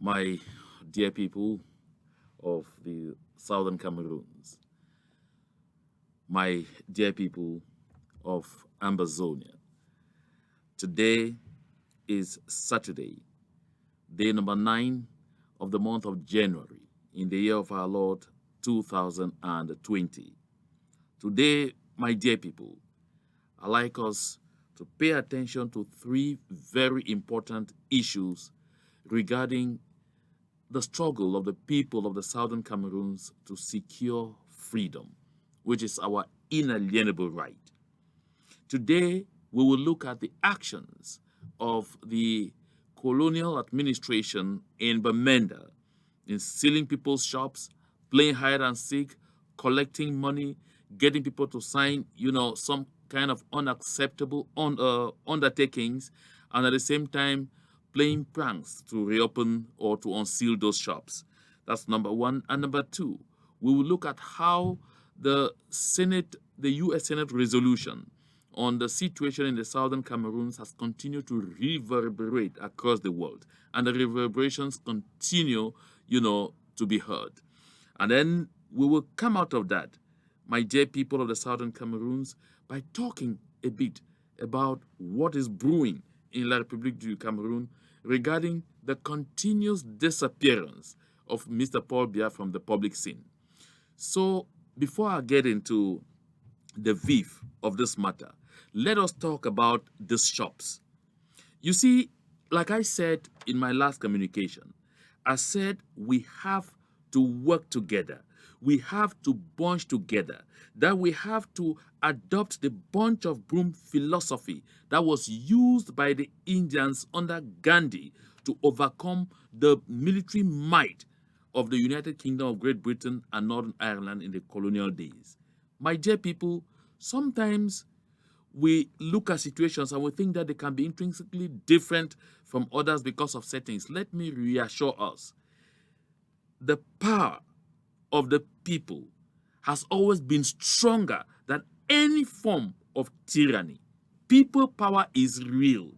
My dear people of the southern Cameroons, my dear people of Ambazonia, today is Saturday, day number 9 of the month of January in the year of our Lord 2020. Today, my dear people, I'd like us to pay attention to three very important issues regarding the struggle of the people of the southern Cameroons to secure freedom, which is our inalienable right. Today, we will look at the actions of the colonial administration in Bamenda in stealing people's shops, playing hide and seek, collecting money, getting people to sign, some kind of unacceptable undertakings, and at the same time playing pranks to reopen or to unseal those shops. That's number one. And number two, we will look at how the U.S. Senate resolution on the situation in the southern Cameroons has continued to reverberate across the world, and the reverberations continue, to be heard. And then we will come out of that, my dear people of the southern Cameroons, by talking a bit about what is brewing in La République du Cameroon regarding the continuous disappearance of Mr. Paul Biya from the public scene. So, before I get into the beef of this matter, let us talk about these shops. You see, like I said in my last communication, I said we have to work together. We have to bunch together. That we have to adopt the bunch of broom philosophy that was used by the Indians under Gandhi to overcome the military might of the United Kingdom of Great Britain and Northern Ireland in the colonial days. My dear people, sometimes we look at situations and we think that they can be intrinsically different from others because of settings. Let me reassure us. The power of the people has always been stronger than any form of tyranny. People power is real.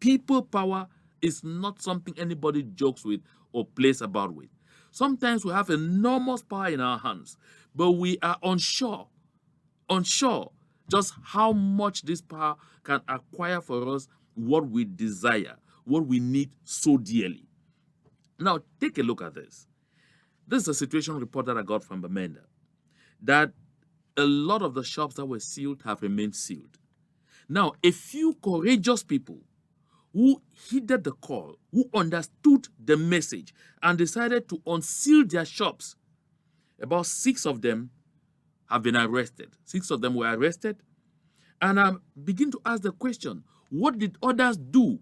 People power is not something anybody jokes with or plays about with. Sometimes we have enormous power in our hands, but we are unsure just how much this power can acquire for us what we desire, what we need so dearly. Now, take a look at this. This is a situation report that I got from Bamenda, that a lot of the shops that were sealed have remained sealed. Now, a few courageous people who heeded the call, who understood the message, and decided to unseal their shops, about 6 of them have been arrested. 6 of them were arrested. And I begin to ask the question, what did others do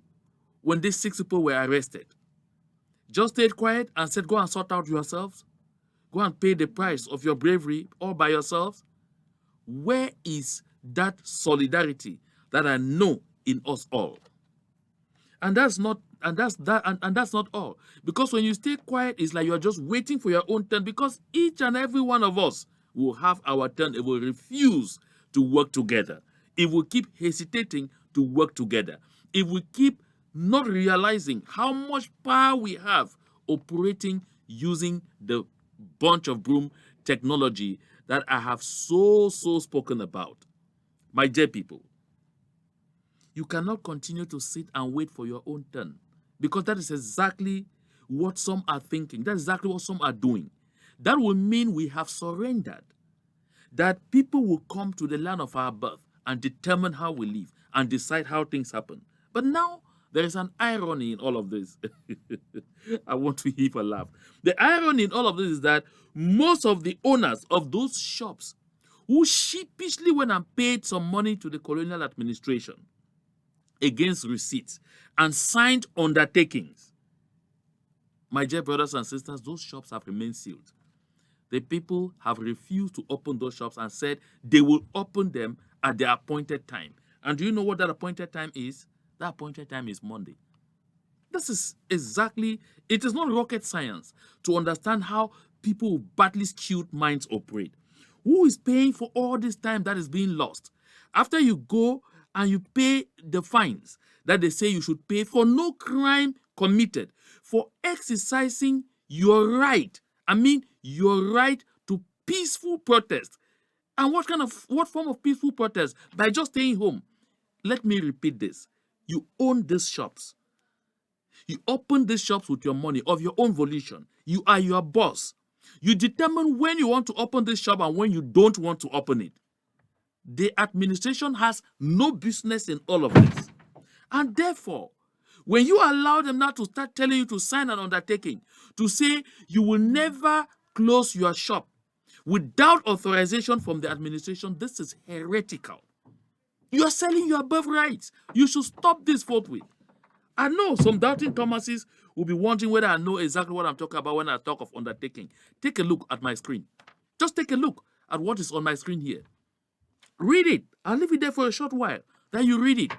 when these 6 people were arrested? Just stayed quiet and said, go and sort out yourselves? Go and pay the price of your bravery all by yourselves? Where is that solidarity that I know in us all? And that's not all. Because when you stay quiet, it's like you're just waiting for your own turn, because each and every one of us will have our turn. It will refuse to work together. It will keep hesitating to work together. It will keep not realizing how much power we have operating using the bunch of broom technology that I have so spoken about. My dear people, you cannot continue to sit and wait for your own turn, because that is exactly what some are thinking. That's exactly what some are doing. That will mean we have surrendered. That people will come to the land of our birth and determine how we live and decide how things happen. But now there is an irony in all of this. I want to heave a laugh. The irony in all of this is that most of the owners of those shops who sheepishly went and paid some money to the colonial administration against receipts and signed undertakings, my dear brothers and sisters, those shops have remained sealed. The people have refused to open those shops and said they will open them at the appointed time. And do you know what that appointed time is? That appointed time is Monday. This is exactly, it is not rocket science to understand how people with badly skewed minds operate. Who is paying for all this time that is being lost? After you go and you pay the fines that they say you should pay for no crime committed for exercising your right. I mean, your right to peaceful protest. And what form of peaceful protest? By just staying home. Let me repeat this. You own these shops. You open these shops with your money of your own volition. You are your boss. You determine when you want to open this shop and when you don't want to open it. The administration has no business in all of this. And therefore, when you allow them now to start telling you to sign an undertaking, to say you will never close your shop without authorization from the administration, this is heretical. You are selling your birthright. You should stop this forthwith. I know some doubting Thomases will be wondering whether I know exactly what I'm talking about when I talk of undertaking. Take a look at my screen. Just take a look at what is on my screen here. Read it. I'll leave it there for a short while. Then you read it.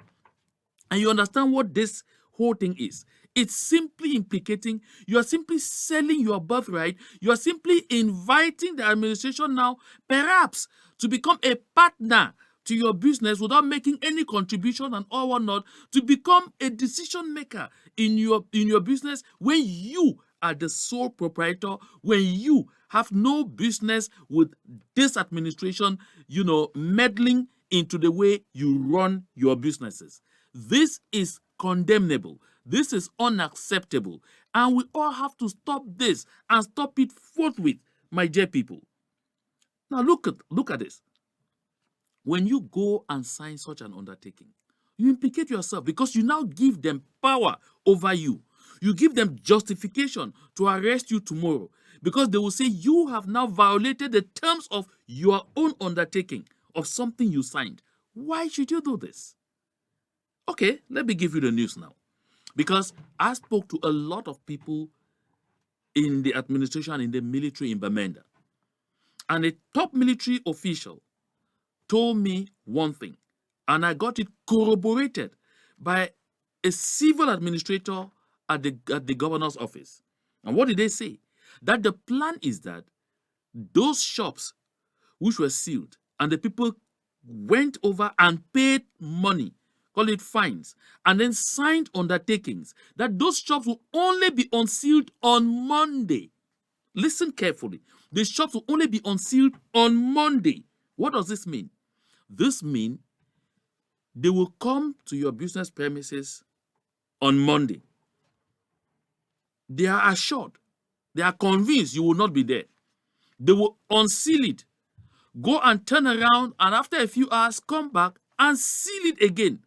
And you understand what this whole thing is. It's simply implicating, you are simply selling your birthright. You are simply inviting the administration now, perhaps, to become a partner to your business without making any contribution and all whatnot, to become a decision maker in your business when you are the sole proprietor, when you have no business with this administration, meddling into the way you run your businesses. This is condemnable. This is unacceptable. And we all have to stop this and stop it forthwith, my dear people. Now look at this. When you go and sign such an undertaking, you implicate yourself because you now give them power over you. You give them justification to arrest you tomorrow because they will say you have now violated the terms of your own undertaking of something you signed. Why should you do this? Okay, let me give you the news now. Because I spoke to a lot of people in the administration, in the military in Bamenda. And a top military official told me one thing, and I got it corroborated by a civil administrator at the governor's office. And what did they say? That the plan is that those shops which were sealed and the people went over and paid money, call it fines, and then signed undertakings, that those shops will only be unsealed on Monday. Listen carefully. The shops will only be unsealed on Monday. What does this mean? This means they will come to your business premises on Monday. They are assured, they are convinced you will not be there. They will unseal it, go and turn around, and after a few hours, come back and seal it again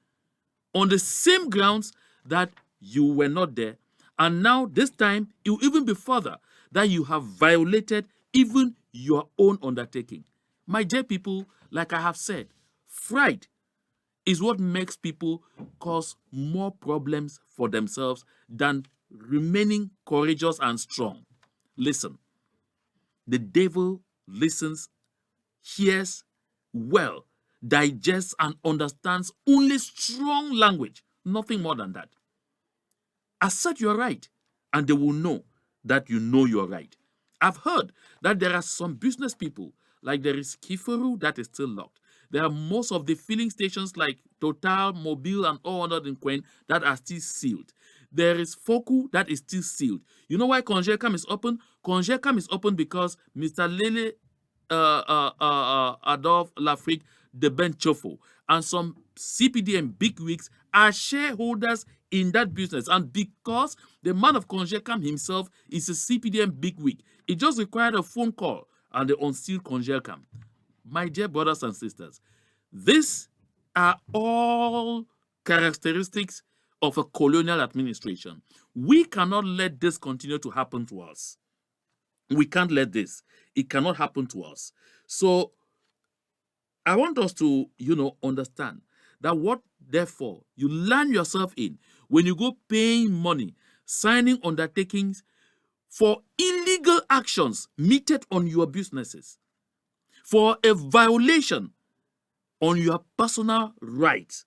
on the same grounds that you were not there. And now, this time, it will even be further that you have violated even your own undertaking. My dear people, like I have said, fright is what makes people cause more problems for themselves than remaining courageous and strong. Listen, the devil listens, hears well, digests and understands only strong language, nothing more than that. Assert your right, and they will know that you know you're right. I've heard that there are some business people, like there is Kiferu that is still locked. There are most of the filling stations like Total, Mobile, and all other in Quen that are still sealed. There is Foku that is still sealed. You know why Congelcam is open? Congelcam is open because Mr. Lele Adolphe Lafrique, the Ben Chofo, and some CPDM bigwigs are shareholders in that business. And because the man of Congelcam himself is a CPDM bigwig, it just required a phone call and they unsealed Congelcam. My dear brothers and sisters, these are all characteristics of a colonial administration. We cannot let this continue to happen to us. We can't let this. It cannot happen to us. So I want us to, understand that what, therefore, you land yourself in when you go paying money, signing undertakings for illegal actions meted on your businesses, for a violation on your personal rights.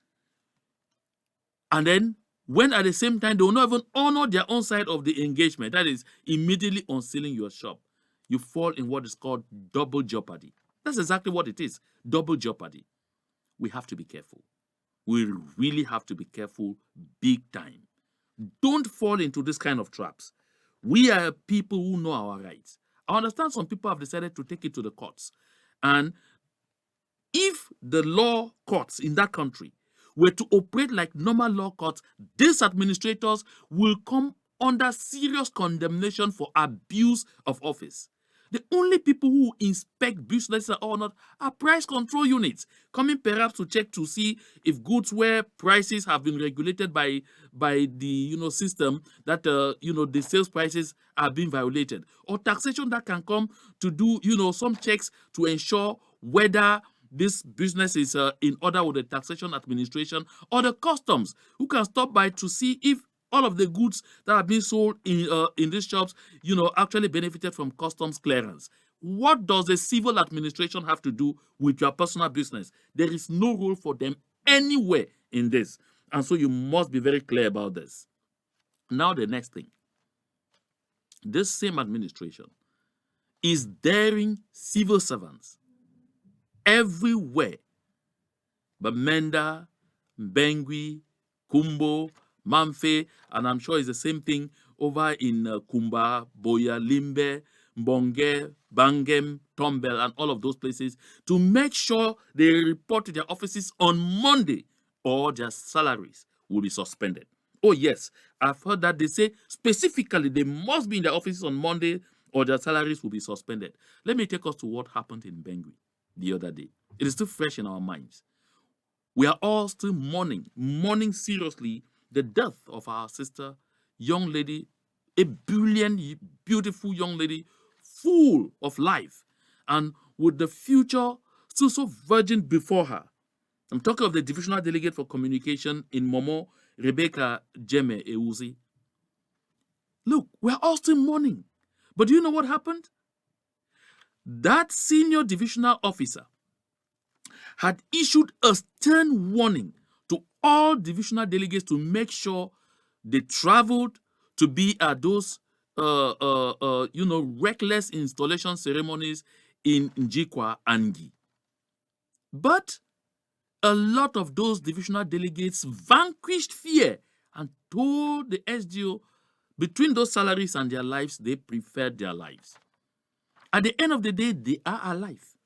And then, when at the same time they will not even honor their own side of the engagement, that is immediately unsealing your shop, you fall in what is called double jeopardy. That's exactly what it is, double jeopardy. We have to be careful. We really have to be careful big time. Don't fall into this kind of traps. We are people who know our rights. I understand some people have decided to take it to the courts. And if the law courts in that country were to operate like normal law courts, these administrators will come under serious condemnation for abuse of office. The only people who inspect businesses or not are price control units, coming perhaps to check to see if goods where prices have been regulated by the system that the sales prices are being violated, or taxation that can come to do some checks to ensure whether this business is in order with the taxation administration, or the customs, who can stop by to see if all of the goods that are being sold in these shops, actually benefited from customs clearance. What does the civil administration have to do with your personal business? There is no role for them anywhere in this. And so you must be very clear about this. Now, the next thing. This same administration is daring civil servants everywhere. Bamenda, Bengui, Kumbo, Mamfe, and I'm sure it's the same thing over in Kumba, Boya, Limbe, Mbonge, Bangem, Tombel, and all of those places, to make sure they report to their offices on Monday, or their salaries will be suspended. Oh yes, I've heard that they say specifically they must be in their offices on Monday or their salaries will be suspended. Let me take us to what happened in Bengui the other day. It is still fresh in our minds. We are all still mourning seriously the death of our sister, young lady, a brilliant, beautiful young lady, full of life, and with the future still so virgin before her. I'm talking of the divisional delegate for communication in Momo, Rebecca Jeme Ewuzi. Look, we're all still mourning. But do you know what happened? That senior divisional officer had issued a stern warning to all divisional delegates to make sure they traveled to be at those reckless installation ceremonies in Njikwa and Gi. But a lot of those divisional delegates vanquished fear and told the SDO between those salaries and their lives, they preferred their lives. At the end of the day, they are alive.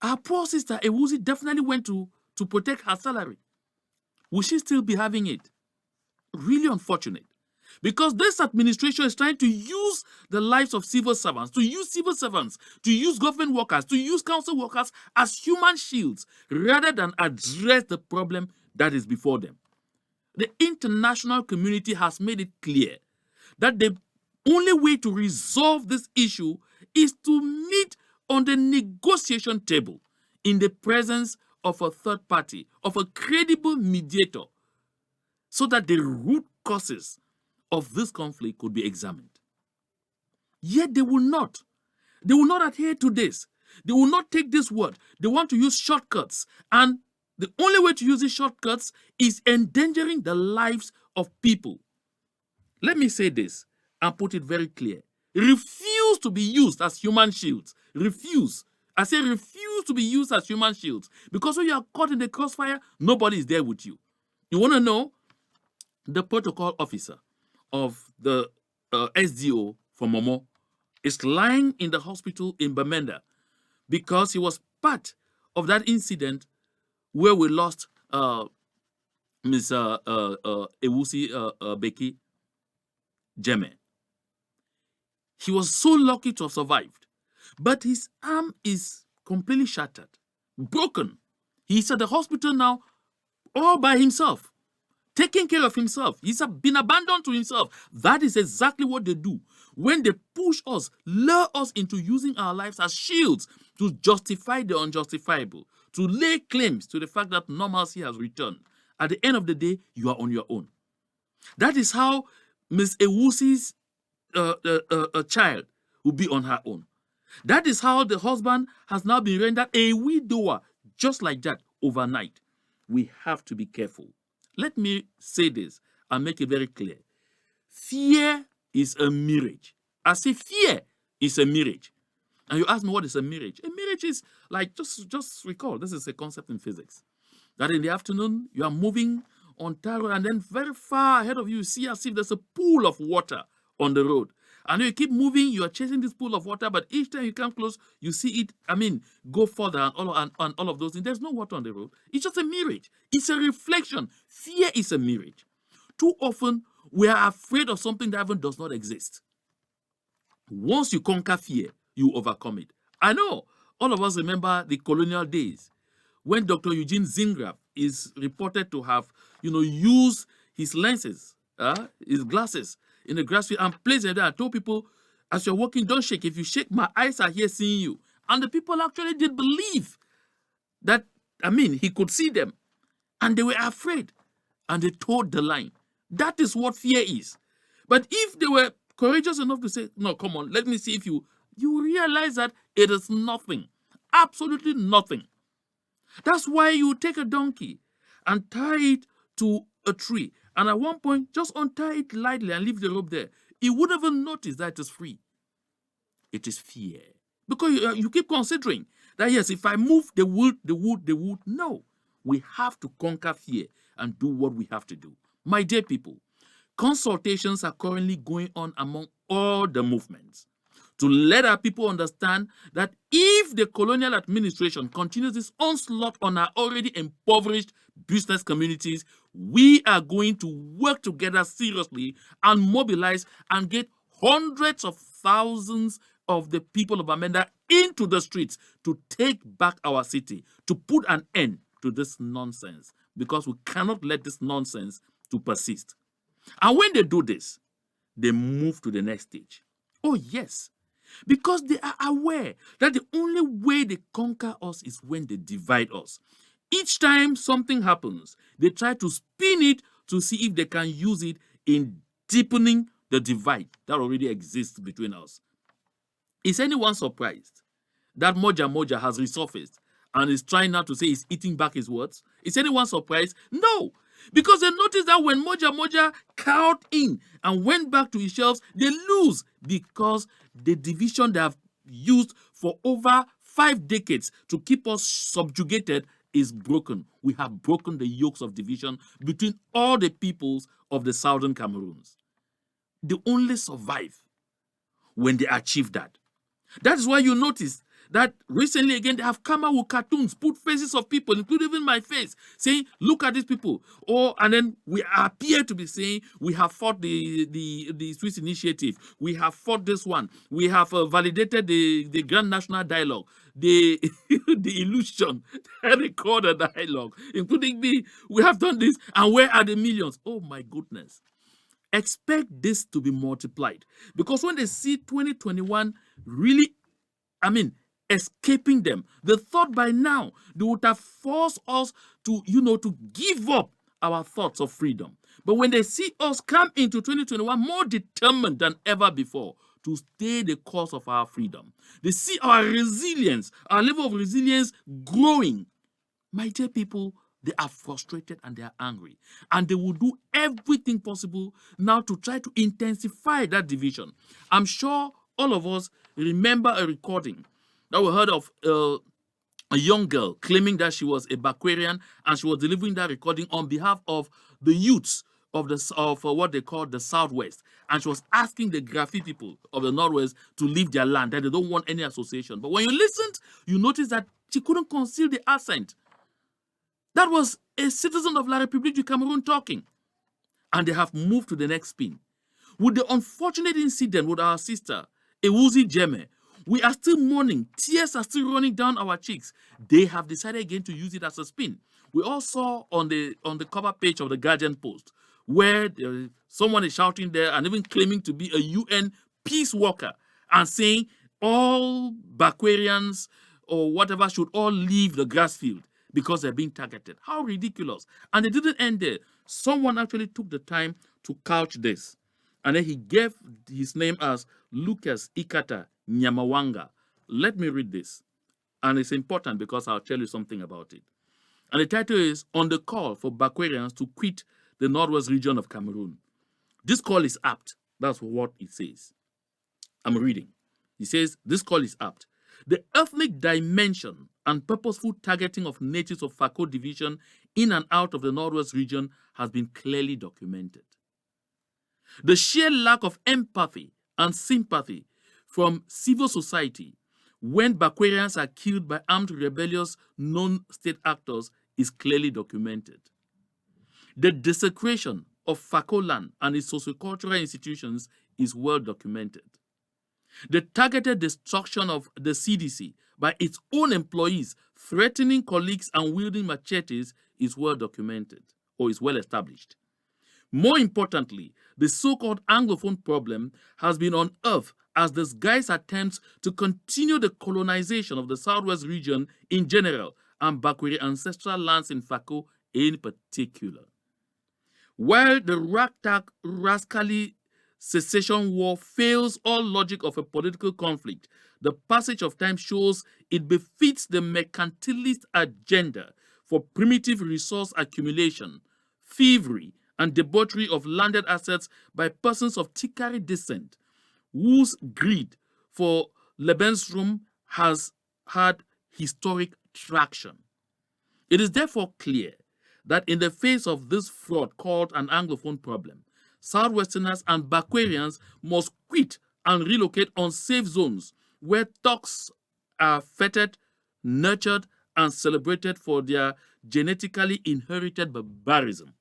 Our poor sister Ewuzi definitely went to protect her salary. Will she still be having it? Really unfortunate. Because this administration is trying to use the lives of civil servants, to use government workers, to use council workers as human shields, rather than address the problem that is before them. The international community has made it clear that the only way to resolve this issue is to meet on the negotiation table in the presence of a third party, of a credible mediator, so that the root causes of this conflict could be examined. Yet they will not. They will not adhere to this. They will not take this word. They want to use shortcuts. And the only way to use these shortcuts is endangering the lives of people. Let me say this and put it very clear. Refuse to be used as human shields. Refuse. I say refuse to be used as human shields. Because when you are caught in the crossfire, nobody is there with you. You want to know? The protocol officer of the SDO for Momo is lying in the hospital in Bamenda because he was part of that incident where we lost Ms. Ewuzi Beki Jeme. He was so lucky to have survived, but his arm is completely shattered, broken. He's at the hospital now all by himself, taking care of himself. He's been abandoned to himself. That is exactly what they do when they push us, lure us into using our lives as shields to justify the unjustifiable, to lay claims to the fact that normalcy has returned. At the end of the day, you are on your own. That is how Ms. Ewuzi's child will be on her own. That is how the husband has now been rendered a widower, just like that, overnight. We have to be careful. Let me say this and make it very clear. Fear is a mirage. I say fear is a mirage. And you ask me, what is a mirage? A mirage is like, just recall, this is a concept in physics, that in the afternoon, you are moving on tar road, and then very far ahead of you, you see as if there's a pool of water on the road. And you keep moving, you are chasing this pool of water, but each time you come close, you see it, go further and all of those things. There's no water on the road. It's just a mirage. It's a reflection. Fear is a mirage. Too often, we are afraid of something that even does not exist. Once you conquer fear, you overcome it. I know all of us remember the colonial days when Dr. Eugene Zingraf is reported to have, used his lenses, his glasses in the grass field and placed them there and told people, as you're walking, don't shake. If you shake, my eyes are here seeing you. And the people actually did believe that, he could see them. And they were afraid. And they toed the line. That is what fear is. But if they were courageous enough to say, no, come on, let me see if you realize that it is nothing. Absolutely nothing. That's why you take a donkey and tie it to a tree. And at one point, just untie it lightly and leave the rope there. It wouldn't even notice that it is free. It is fear. Because you keep considering that, yes, if I move, they would. No. We have to conquer fear and do what we have to do. My dear people, consultations are currently going on among all the movements to let our people understand that if the colonial administration continues this onslaught on our already impoverished business communities, we are going to work together seriously and mobilize and get hundreds of thousands of the people of Amenda into the streets to take back our city, to put an end to this nonsense, because we cannot let this nonsense to persist. And when they do this, they move to the next stage. Oh, yes. Because they are aware that the only way they conquer us is when they divide us. Each time something happens, they try to spin it to see if they can use it in deepening the divide that already exists between us. Is anyone surprised that Moja Moja has resurfaced and is trying now to say he's eating back his words? Is anyone surprised? No. Because they noticed that when Moja Moja cowed in and went back to his shelves, they lose because the division they have used for over 5 decades to keep us subjugated is broken. We have broken the yokes of division between all the peoples of the southern Cameroons. They only survive when they achieve that. That is why you notice that recently again they have come out with cartoons, put faces of people, including even my face, saying, look at these people. And then we appear to be saying we have fought the Swiss initiative, we have fought this one, we have validated the Grand National Dialogue, the illusion that they call the dialogue, including me. We have done this, and where are the millions? Oh my goodness. Expect this to be multiplied, because when they see 2021 really, escaping them, they thought by now they would have forced us to, to give up our thoughts of freedom. But when they see us come into 2021 more determined than ever before to stay the course of our freedom, they see our resilience, our level of resilience growing. My dear people, they are frustrated and they are angry. And they will do everything possible now to try to intensify that division. I'm sure all of us remember a recording that we heard of a young girl claiming that she was a Bakwarian, and she was delivering that recording on behalf of the youths of what they call the Southwest. And she was asking the Graffiti people of the Northwest to leave their land, that they don't want any association. But when you listened, you noticed that she couldn't conceal the accent. That was a citizen of La République du Cameroon talking. And they have moved to the next spin. With the unfortunate incident with our sister, Ewuzi Jeme, we are still mourning. Tears are still running down our cheeks. They have decided again to use it as a spin. We all saw on the cover page of the Guardian Post where someone is shouting there and even claiming to be a UN peace worker and saying all Bakwarians or whatever should all leave the grass field because they're being targeted. How ridiculous. And it didn't end there. Someone actually took the time to couch this. And then he gave his name as Lucas Ikata Nyamawanga. Let me read this. And it's important because I'll tell you something about it. And the title is On the Call for Bakwarians to Quit the Northwest Region of Cameroon. This call is apt. That's what it says. I'm reading. He says, this call is apt. The ethnic dimension and purposeful targeting of natives of Fako division in and out of the Northwest region has been clearly documented. The sheer lack of empathy and sympathy from civil society when Bakwerians are killed by armed rebellious non-state actors is clearly documented. The desecration of Fako land and its sociocultural institutions is well documented. The targeted destruction of the CDC by its own employees, threatening colleagues and wielding machetes, is well documented or is well established. More importantly, the so-called Anglophone problem has been unearthed as this guy's attempts to continue the colonization of the Southwest region in general and Bakweri ancestral lands in Fako in particular. While the ragtag rascally secession war fails all logic of a political conflict, the passage of time shows it befits the mercantilist agenda for primitive resource accumulation, thievery, and debauchery of landed assets by persons of Tikari descent, whose greed for Lebensraum has had historic traction. It is therefore clear that in the face of this fraud called an Anglophone problem, Southwesterners and Bakwerians must quit and relocate on safe zones where talks are feted, nurtured, and celebrated for their genetically inherited barbarism.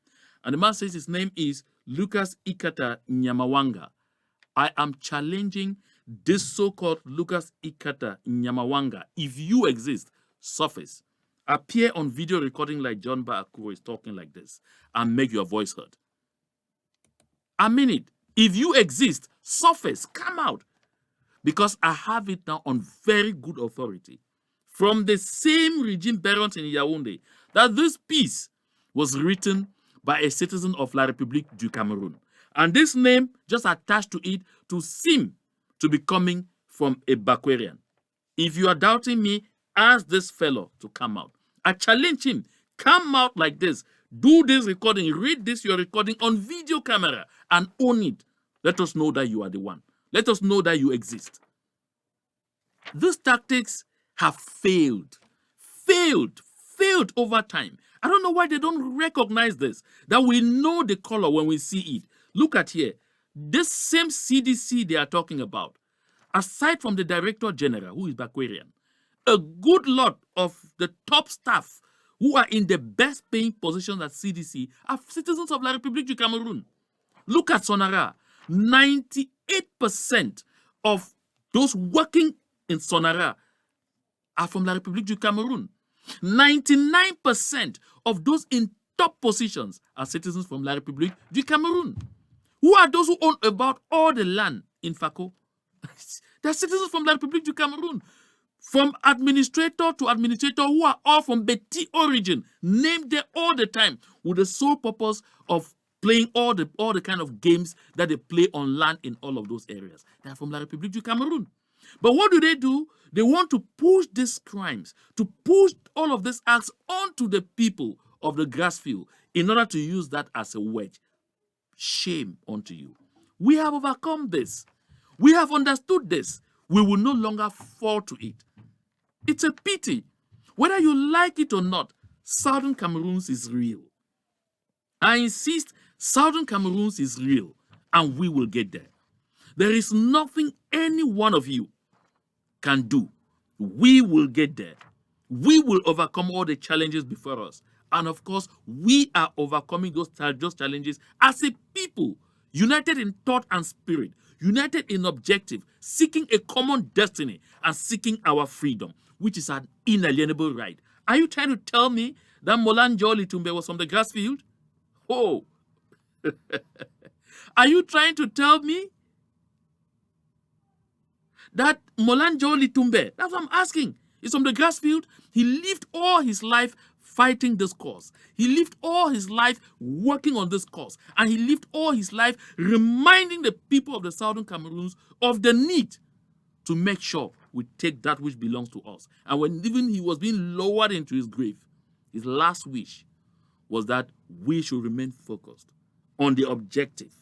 And the man says his name is Lucas Ikata Nyamawanga. I am challenging this so-called Lucas Ikata Nyamawanga. If you exist, surface, appear on video recording like John Baakuro is talking like this, and make your voice heard. I mean it. If you exist, surface, come out. Because I have it now on very good authority from the same regime barons in Yaoundé that this piece was written by a citizen of La République du Cameroon. And this name just attached to it to seem to be coming from a Bakwerian. If you are doubting me, ask this fellow to come out. I challenge him, come out like this, do this recording, read this, your recording on video camera and own it. Let us know that you are the one. Let us know that you exist. These tactics have failed over time. I don't know why they don't recognize this, that we know the color when we see it. Look at here. This same CDC they are talking about, aside from the Director General, who is Bakwerian, a good lot of the top staff who are in the best paying positions at CDC are citizens of La République du Cameroon. Look at Sonara. 98% of those working in Sonara are from La République du Cameroon. 99% of those in top positions are citizens from La République du Cameroon. Who are those who own about all the land in Fako? They're citizens from La République du Cameroon. From administrator to administrator, who are all from Beti origin, named there all the time with the sole purpose of playing all the kind of games that they play on land in all of those areas. They're from La République du Cameroon. But what do? They want to push these crimes, to push all of these acts onto the people of the grassfield in order to use that as a wedge. Shame unto you. We have overcome this. We have understood this. We will no longer fall to it. It's a pity. Whether you like it or not, Southern Cameroons is real. I insist, Southern Cameroons is real, and we will get there. There is nothing any one of you can do. We will get there. We will overcome all the challenges before us. And of course, we are overcoming those challenges as a people, united in thought and spirit, united in objective, seeking a common destiny and seeking our freedom, which is an inalienable right. Are you trying to tell me that Molanjo Litumbe was from the grassfield? Oh. Are you trying to tell me that Molanjo Litumbe, that's what I'm asking, is from the grassfield? He lived all his life fighting this cause. He lived all his life working on this cause. And he lived all his life reminding the people of the Southern Cameroons of the need to make sure we take that which belongs to us. And when even he was being lowered into his grave, his last wish was that we should remain focused on the objective.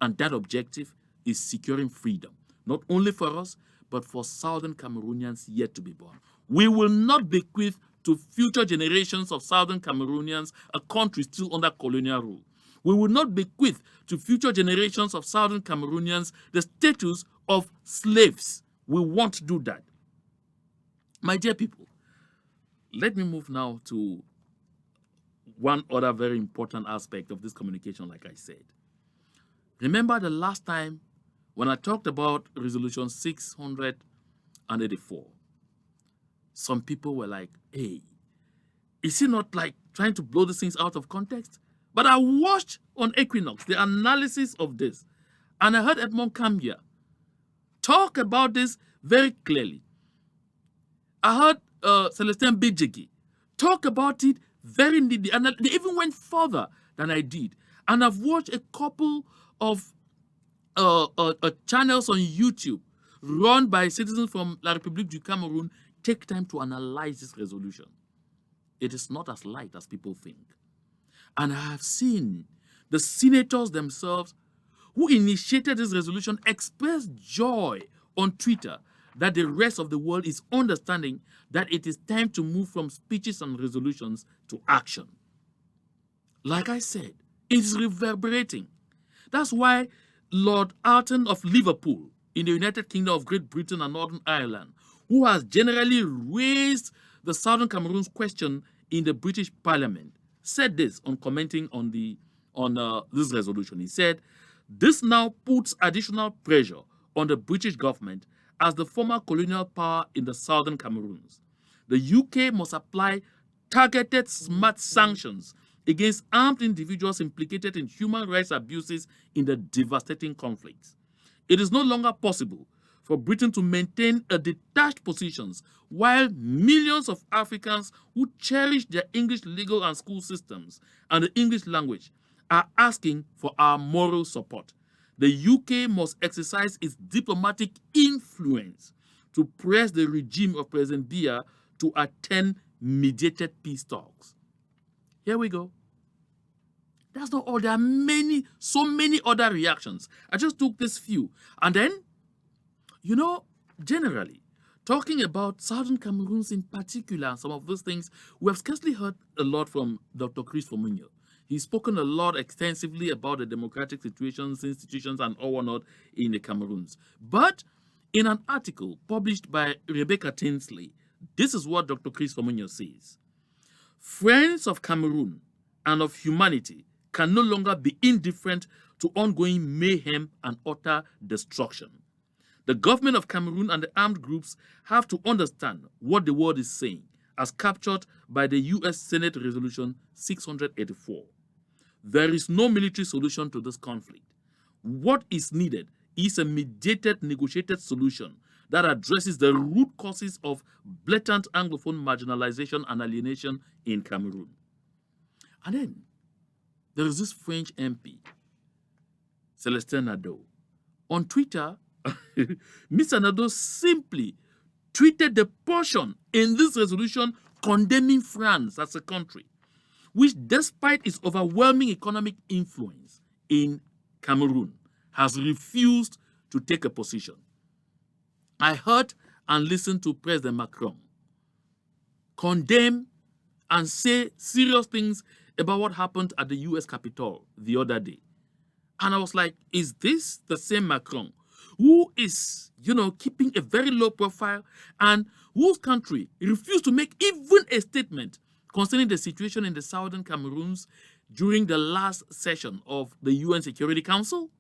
And that objective is securing freedom, not only for us, but for Southern Cameroonians yet to be born. We will not bequeath to future generations of Southern Cameroonians a country still under colonial rule. We will not bequeath to future generations of Southern Cameroonians the status of slaves. We won't do that. My dear people, let me move now to one other very important aspect of this communication, like I said. Remember the last time when I talked about Resolution 684, some people were like, hey, is he not like trying to blow these things out of context? But I watched on Equinox the analysis of this, and I heard Edmond Kambia talk about this very clearly. I heard Celestin Bijigi talk about it very neatly, and they even went further than I did. And I've watched a couple of channels on YouTube run by citizens from La République du Cameroun take time to analyze this resolution. It is not as light as people think. And I have seen the senators themselves who initiated this resolution express joy on Twitter that the rest of the world is understanding that it is time to move from speeches and resolutions to action. Like I said, it is reverberating. That's why Lord Alton of Liverpool in the United Kingdom of Great Britain and Northern Ireland, who has generally raised the Southern Cameroon's question in the British Parliament, said this on commenting on this resolution. He said, "This now puts additional pressure on the British government as the former colonial power in the Southern Cameroons. The UK must apply targeted smart sanctions against armed individuals implicated in human rights abuses in the devastating conflicts. It is no longer possible for Britain to maintain a detached positions while millions of Africans who cherish their English legal and school systems and the English language are asking for our moral support. The UK must exercise its diplomatic influence to press the regime of President Biya to attend mediated peace talks." Here we go. That's not all. There are so many other reactions. I just took this few. And then, generally, talking about Southern Cameroons in particular, some of those things, we have scarcely heard a lot from Dr. Chris Fomunyo. He's spoken a lot extensively about the democratic situations, institutions, and all whatnot in the Cameroons. But in an article published by Rebecca Tinsley, this is what Dr. Chris Fomunyo says. "Friends of Cameroon and of humanity can no longer be indifferent to ongoing mayhem and utter destruction. The government of Cameroon and the armed groups have to understand what the world is saying, as captured by the US Senate Resolution 684. There is no military solution to this conflict. What is needed is a mediated, negotiated solution that addresses the root causes of blatant Anglophone marginalization and alienation in Cameroon." And then there is this French MP, Celestin Nadeau. On Twitter, Mr. Nadeau simply tweeted the portion in this resolution condemning France as a country, which, despite its overwhelming economic influence in Cameroon, has refused to take a position. I heard and listened to President Macron condemn and say serious things about what happened at the US Capitol the other day. And I was like, is this the same Macron who is, keeping a very low profile and whose country refused to make even a statement concerning the situation in the Southern Cameroons during the last session of the UN Security Council?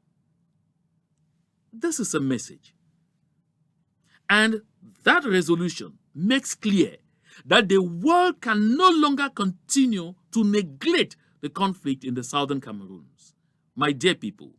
This is a message. And that resolution makes clear that the world can no longer continue to neglect the conflict in the Southern Cameroons. My dear people,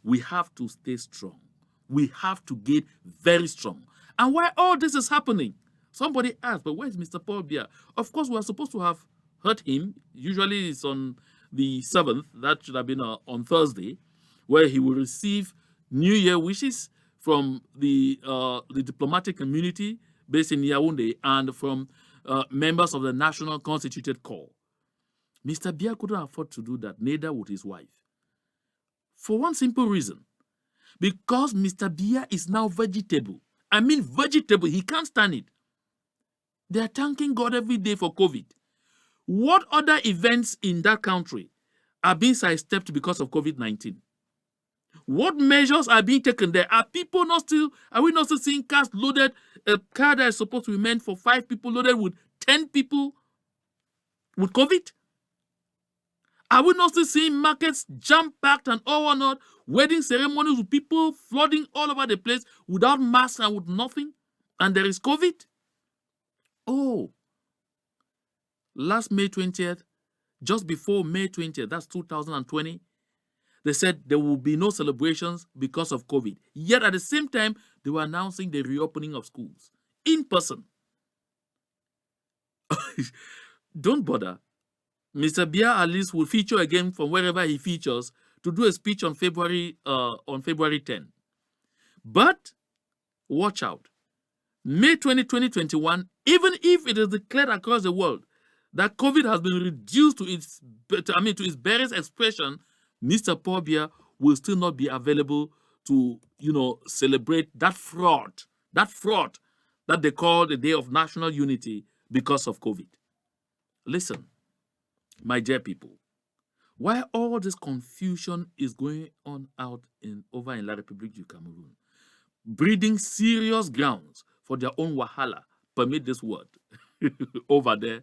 we have to stay strong. We have to get very strong. And while all this is happening, somebody asked, but where's Mr. Paul Biya? Of course, we are supposed to have heard him. Usually it's on the 7th. That should have been on Thursday, where he will receive New Year wishes from the diplomatic community based in Yaoundé and from members of the National Constituted Corps. Mr. Biya couldn't afford to do that, neither would his wife. For one simple reason. Because Mr. Biya is now vegetable. I mean vegetable. He can't stand it. They are thanking God every day for COVID. What other events in that country are being sidestepped because of COVID-19? What measures are being taken there? Are we not still seeing cars loaded, a car that is supposed to be meant for 5 people loaded with 10 people with COVID? Are we not still seeing markets jam-packed and all or not? Wedding ceremonies with people flooding all over the place without masks and with nothing? And there is COVID? Oh, last May 20th, just before May 20th, that's 2020, they said there will be no celebrations because of COVID. Yet at the same time, they were announcing the reopening of schools in person. Don't bother. Mr. Biya at least will feature again from wherever he features to do a speech on February 10. But watch out. May 2021, even if it is declared across the world that COVID has been reduced to its barest expression, Mr. Paul Biya will still not be available to, celebrate that fraud that they call the Day of National Unity because of COVID. Listen, my dear people, while all this confusion is going on over in La République du Cameroon, breeding serious grounds for their own wahala, permit this word, over there,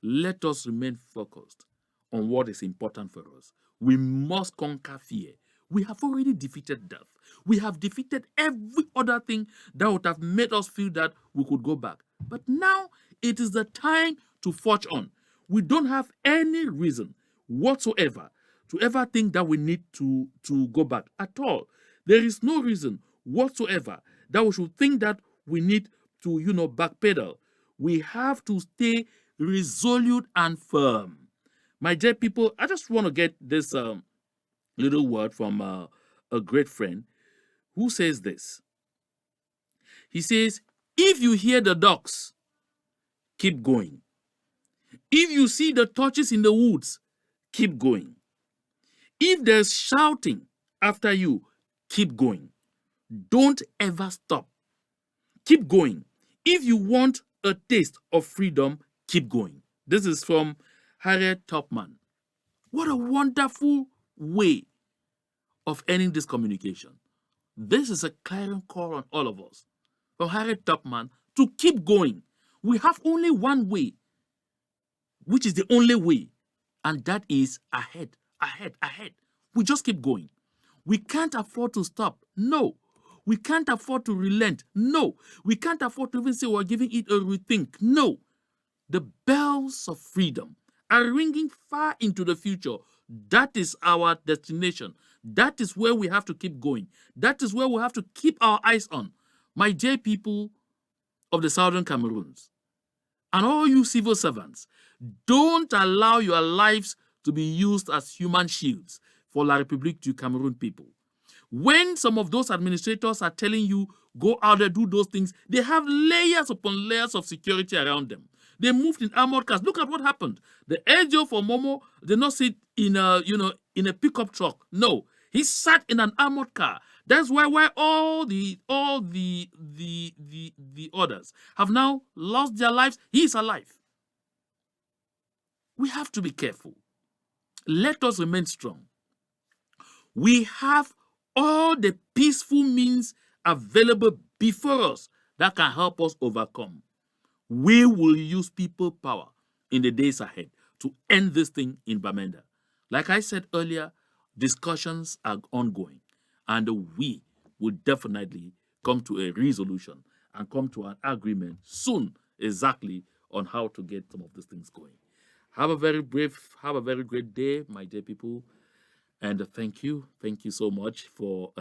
let us remain focused on what is important for us. We must conquer fear. We have already defeated death. We have defeated every other thing that would have made us feel that we could go back. But now it is the time to forge on. We don't have any reason whatsoever to ever think that we need to go back at all. There is no reason whatsoever that we should think that we need to, backpedal. We have to stay resolute and firm. My dear people, I just want to get this little word from a great friend who says this. He says, if you hear the dogs, keep going. If you see the torches in the woods, keep going. If there's shouting after you, keep going. Don't ever stop. Keep going. If you want a taste of freedom, keep going. This is from Harriet Tubman. What a wonderful way of ending this communication. This is a clarion call on all of us. From Harriet Tubman to keep going. We have only one way, which is the only way, and that is ahead, ahead, ahead. We just keep going. We can't afford to stop. No. We can't afford to relent. No. We can't afford to even say we're giving it a rethink. No. The bells of freedom are ringing far into the future. That is our destination. That is where we have to keep going. That is where we have to keep our eyes on. My dear people of the Southern Cameroons, and all you civil servants, don't allow your lives to be used as human shields for La République du Cameroon people. When some of those administrators are telling you, go out there, do those things, they have layers upon layers of security around them. They moved in armored cars. Look at what happened. The LGO for Momo did not sit in a pickup truck. No, he sat in an armored car. That's why all the others have now lost their lives. He is alive. We have to be careful. Let us remain strong. We have all the peaceful means available before us that can help us overcome. We will use people power in the days ahead to end this thing in Bamenda. Like I said earlier, discussions are ongoing, and we will definitely come to a resolution and come to an agreement soon exactly on how to get some of these things going. Have a very great day, my dear people. And thank you so much for